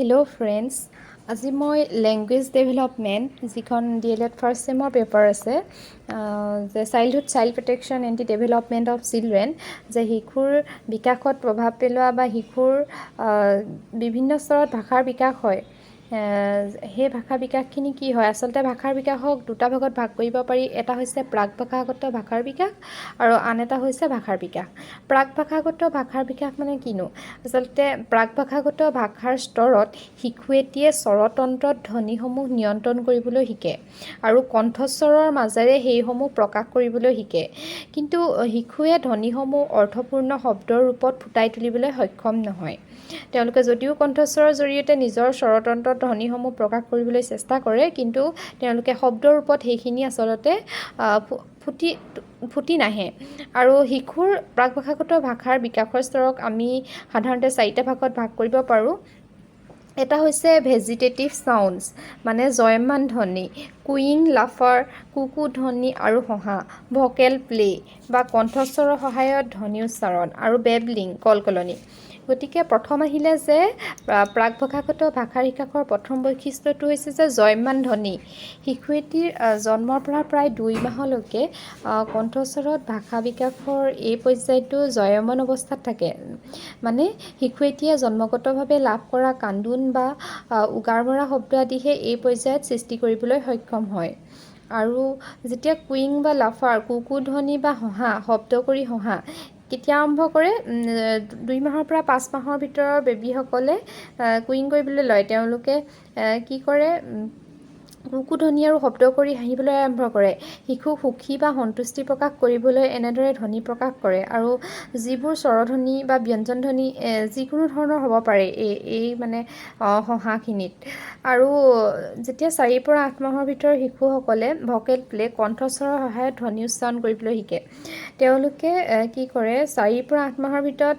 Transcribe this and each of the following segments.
Hello' friends, আজি মই language development যিখন DLED ফাৰ্ষ্ট ছেমৰ পেপাৰ আছে যে child protection and the development of children, যে শিশুৰ বিকাশত প্ৰভাৱ পেলোৱা বা শিশুৰ বিভিন্ন স্তৰত ভাষাৰ বিকাশ হয়। সেই ভাষা বিকাশখিনি কি হয়? আচলতে ভাষাৰ বিকাশক দুটা ভাগত ভাগ কৰিব পাৰি। এটা হৈছে প্ৰাক ভাষাগত ভাষাৰ বিকাশ আৰু আন এটা হৈছে ভাষাৰ বিকাশ। প্ৰাক ভাষাগত ভাষাৰ বিকাশ মানে কিনো? আচলতে প্ৰাক ভাষাগত ভাষাৰ স্তৰত শিশু এটিয়ে স্বৰতন্ত্ৰত ধ্বনিসমূহ নিয়ন্ত্ৰণ কৰিবলৈ শিকে আৰু কণ্ঠস্বৰৰ মাজেৰে সেইসমূহ প্ৰকাশ কৰিবলৈ শিকে। কিন্তু শিশুৱে ধ্বনিসমূহ অৰ্থপূৰ্ণ শব্দৰ ৰূপত ফুটাই তুলিবলৈ সক্ষম নহয়। তেওঁলোকে যদিও কণ্ঠস্বৰৰ জৰিয়তে নিজৰ স্বৰতন্ত্ৰত ধ্বনিসমূহ প্ৰকাশ কৰিবলৈ চেষ্টা কৰে, কিন্তু তেওঁলোকে শব্দৰ ৰূপত সেইখিনি আচলতে ফুটি নাহে। আৰু শিশুৰ প্ৰাক ভাষাগত ভাষাৰ বিকাশৰ স্তৰক আমি সাধাৰণতে 4টা ভাগত ভাগ কৰিব পাৰোঁ। এটা হৈছে ভেজিটেটিভ চাউণ্ডছ, মানে জয়মান ধ্বনি, কুইং, লাফাৰ, কুকু ধ্বনি আৰু হহা, ভকেল প্লে বা কণ্ঠস্বৰৰ সহায়ত ধ্বনি উচ্চাৰণ, আৰু বেবলিং, কলকলনি। গতিকে প্ৰথম আহিলে যে প্ৰাক ভাষাগত ভাষাৰ বিকাশৰ প্ৰথম বৈশিষ্ট্যটো হৈছে যে জয়মান ধ্বনি। শিশু এটিৰ জন্মৰ পৰা প্ৰায় 2 মাহলৈকে কণ্ঠস্বৰত ভাষা বিকাশৰ এই পৰ্যায়টো জয়মন অৱস্থাত থাকে। মানে শিশু এটিয়ে জন্মগতভাৱে লাভ কৰা কান্দোন বা উগাৰ ভৰা শব্দ আদিহে এই পৰ্যায়ত সৃষ্টি কৰিবলৈ সক্ষম হয়। আৰু যেতিয়া কুইং বা লাফাৰ, কুকু ধ্বনি বা হহা শব্দ কৰি হহা কেতিয়া আৰম্ভ কৰে? 2 মাহৰ পৰা 5 মাহৰ ভিতৰৰ বেবীসকলে কুইং কৰিবলৈ লয়। তেওঁলোকে কি কৰে? কুকু ধ্বনি আৰু শব্দ কৰি হাঁহিবলৈ আৰম্ভ কৰে। শিশুক সুখী বা সন্তুষ্টি প্ৰকাশ কৰিবলৈ এনেদৰে ধ্বনি প্ৰকাশ কৰে। আৰু যিবোৰ স্বৰধ্বনি বা ব্যঞ্জন ধ্বনি যিকোনো ধৰণৰ হ'ব পাৰে এই মানে হহাখিনিত। আৰু যেতিয়া 4 পৰা 8 মাহৰ ভিতৰৰ শিশুসকলে ভকেল প্লে, কণ্ঠস্বৰৰ সহায়ত ধ্বনি উচ্চাৰণ কৰিবলৈ শিকে। তেওঁলোকে কি কৰে? 4 পৰা 8 মাহৰ ভিতৰত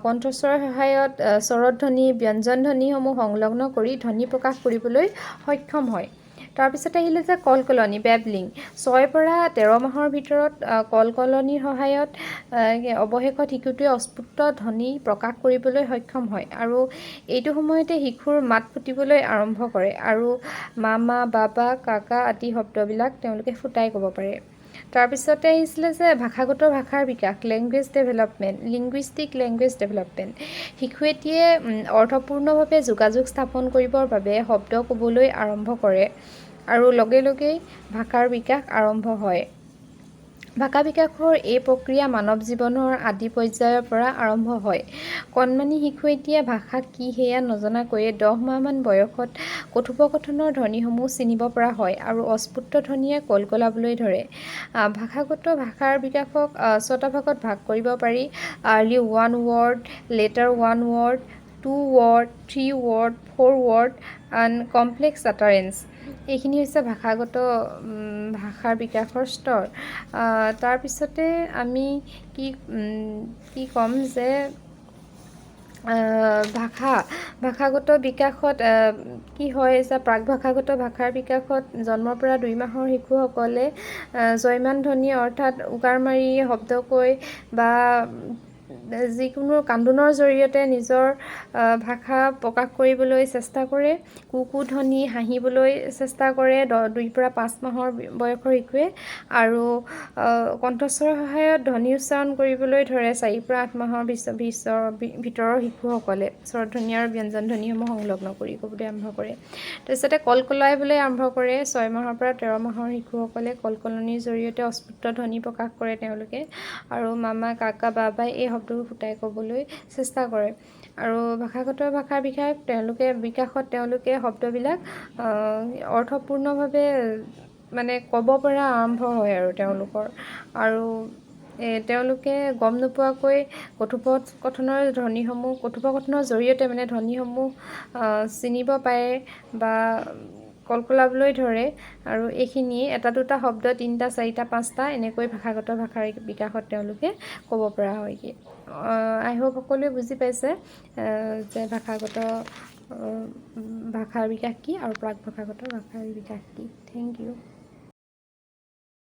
কণ্ঠস্বৰৰ সহায়ত স্বৰধ্বনি, ব্যঞ্জন ধ্বনিসমূহ সংলগ্ন কৰি ধ্বনি প্ৰকাশ কৰিবলৈ সক্ষম হয়। তাৰপিছত আহিলে যে কলকলনি, বেবলিং। 6 পৰা 13 মাহৰ ভিতৰত কলকলনিৰ সহায়ত অৱশেষত শিশুটোৱে অস্ফুট ধ্বনি প্ৰকাশ কৰিবলৈ সক্ষম হয়। আৰু এইটো সময়তে শিশুৰ মাত ফুটিবলৈ আৰম্ভ কৰে আৰু মামা, বাবা, কাকা আদি শব্দবিলাক তেওঁলোকে ফুটাই ক'ব পাৰে। তাৰপিছতে আহিছিলে যে ভাষাগত ভাষাৰ বিকাশ, language development, linguistic language development. শিশু এটিয়ে অৰ্থপূৰ্ণভাৱে যোগাযোগ স্থাপন কৰিবৰ বাবে শব্দ ক'বলৈ আৰম্ভ কৰে আৰু লগে লগেই ভাষাৰ বিকাশ আৰম্ভ হয়। ভাষা বিকাশৰ এই প্ৰক্ৰিয়া মানৱ জীৱনৰ আদি পৰ্যায়ৰ পৰা আৰম্ভ হয়। কণমানি শিশু এটিয়ে ভাষা কি সেয়া নজনাকৈয়ে 10 মাহমান বয়সত কথোপকথনৰ ধ্বনিসমূহ চিনিব পৰা হয় আৰু অস্ফুট ধ্বনিৰে কলকলাবলৈ ধৰে। ভাষাগত ভাষাৰ বিকাশক 6টা ভাগত ভাগ কৰিব পাৰি। Early 1 word, later 1 word, 2 word, 3 word, 4 word and complex utterance. এইখিনি হৈছে ভাষাগত ভাষাৰ বিকাশৰ স্তৰ। তাৰপিছতে আমি কি ক'ম যে ভাষাগত বিকাশত কি হয় যে প্ৰাক ভাষাগত ভাষাৰ বিকাশত জন্মৰ পৰা 2 মাহৰ শিশুসকলে জয়মান ধ্বনি অৰ্থাৎ উগাৰ মাৰি শব্দ কৈ বা যিকোনো কান্দোনৰ জৰিয়তে নিজৰ ভাষা প্ৰকাশ কৰিবলৈ চেষ্টা কৰে। কুকু ধ্বনি হাঁহিবলৈ চেষ্টা কৰে 2 পৰা 5 মাহৰ বয়সৰ শিশুৱে। আৰু কণ্ঠস্বৰৰ সহায়ত ধ্বনি উচ্চাৰণ কৰিবলৈ ধৰে 4 পৰা 8 মাহৰ ভিতৰৰ শিশুসকলে। স্বৰধ্বনি আৰু ব্যঞ্জন ধ্বনিসমূহ সংলগ্ন কৰি ক'বলৈ আৰম্ভ কৰে। তাৰপিছতে কলকলাবলৈ আৰম্ভ কৰে 6 মাহৰ পৰা 13 মাহৰ শিশুসকলে। কলকলনিৰ জৰিয়তে অস্ফুট ধ্বনি প্ৰকাশ কৰে তেওঁলোকে। আৰু মামা, কাকা, বাবাই এই শব্দবোৰ ফুটাই ক'বলৈ চেষ্টা কৰে। আৰু ভাষাগত ভাষাৰ বিকাশত তেওঁলোকে শব্দবিলাক অৰ্থপূৰ্ণভাৱে মানে ক'ব পৰা আৰম্ভ হয় আৰু তেওঁলোকৰ। আৰু তেওঁলোকে গম নোপোৱাকৈ কথোপকথনৰ জৰিয়তে মানে ধ্বনিসমূহ চিনিব পাৰে বা কলকলাবলৈ ধৰে। আৰু এইখিনিয়ে 1টা 2টা শব্দ 3টা 4টা 5টা এনেকৈ ভাষাগত ভাষাৰ বিকাশত তেওঁলোকে ক'ব পৰা হয়গৈ। আই হোপ সকলোৱে বুজি পাইছে যে ভাষাগত ভাষাৰ বিকাশ কি আৰু প্ৰাক ভাষাগত ভাষাৰ বিকাশ কি। Thank U.